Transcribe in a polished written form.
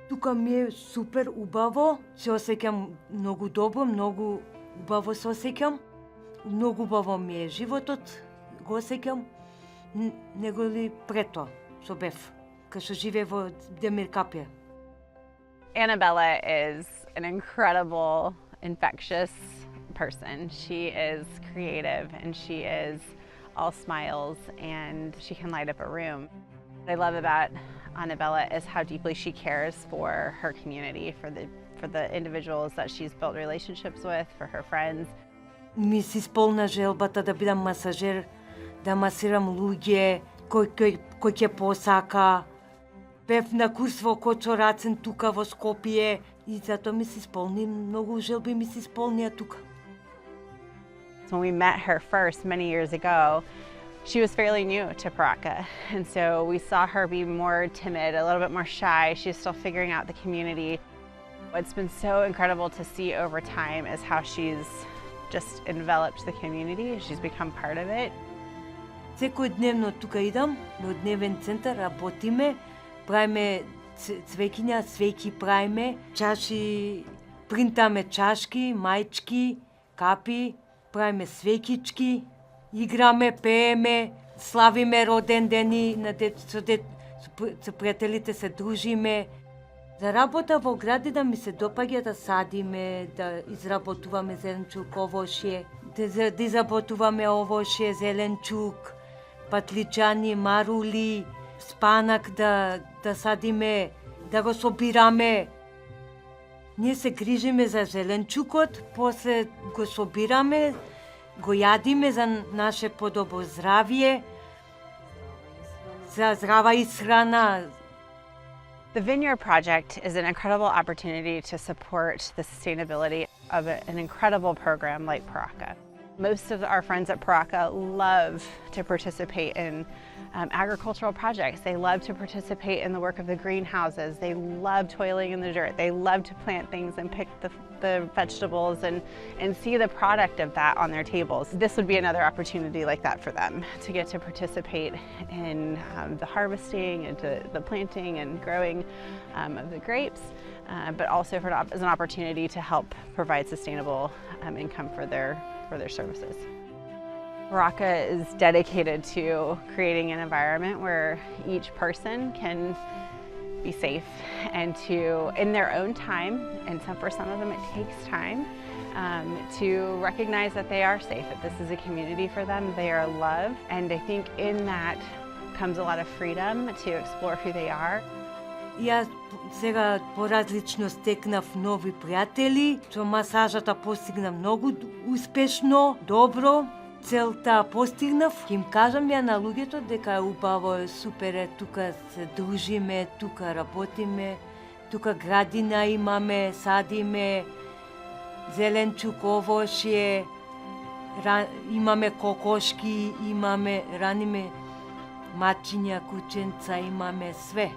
Тука ми е супер убаво, се осеќам многу добро, многу убаво се осеќам. Многу убаво ми е животот, го осеќам, него ли прето што бев, кај што живее во Демир Капје. Annabella is an incredible, infectious person. She is creative and she is all smiles and she can light up a room. What I love about Annabella is how deeply she cares for her community, for the individuals that she's built relationships with, for her friends. Ми се исполна желбата да бидам масажер, да масирам луѓе кој ќе посака. Бев на курс во Кочорацен тука во Скопје и затоа ми се исполни многу желби ми се исполнија тука. When we met her first many years ago, she was fairly new to Paraka, and so we saw her be more timid, a little bit more shy. She's still figuring out the community. What's been so incredible to see over time is how she's just enveloped the community. She's become part of it. Секојдневно тука идам, во дневен центар, работиме, правиме цвеќиња, свеќи правиме, чаши, принтаме чашки, мајчки, капи, правиме свеќички, играме, пееме, славиме роден дени, со пријателите се дружиме. За работа во гради да ми се допаѓа да садиме, да изработуваме зеленчук, овошје, да изработуваме овошје, зеленчук, патличани, марули, спанак да садиме, да го собираме. Ние се грижиме за зеленчукот, после го собираме, го јадиме за наше подобро здравје, за здрава исхрана. The Vineyard Project is an incredible opportunity to support the sustainability of an incredible program like Paraka. Most of our friends at Paraka love to participate in agricultural projects. They love to participate in the work of the greenhouses. They love toiling in the dirt. They love to plant things and pick the vegetables and see the product of that on their tables. This would be another opportunity like that for them, to get to participate in the harvesting and the planting and growing of the grapes, but also as an opportunity to help provide sustainable income for their services. Paraka is dedicated to creating an environment where each person can be safe and to, in their own time, and for some of them it takes time, to recognize that they are safe, that this is a community for them, they are loved, and I think in that comes a lot of freedom to explore who they are. Јас сега поразлично стекнав нови пријатели, со масажата постигнав многу успешно, добро. Целта постигнав, ќе им кажам ја на луѓето дека е убаво, е супер е, тука се дружиме, тука работиме, тука градина имаме, садиме, зеленчук, овошје, имаме кокошки, раниме мачиња, кученца, имаме све.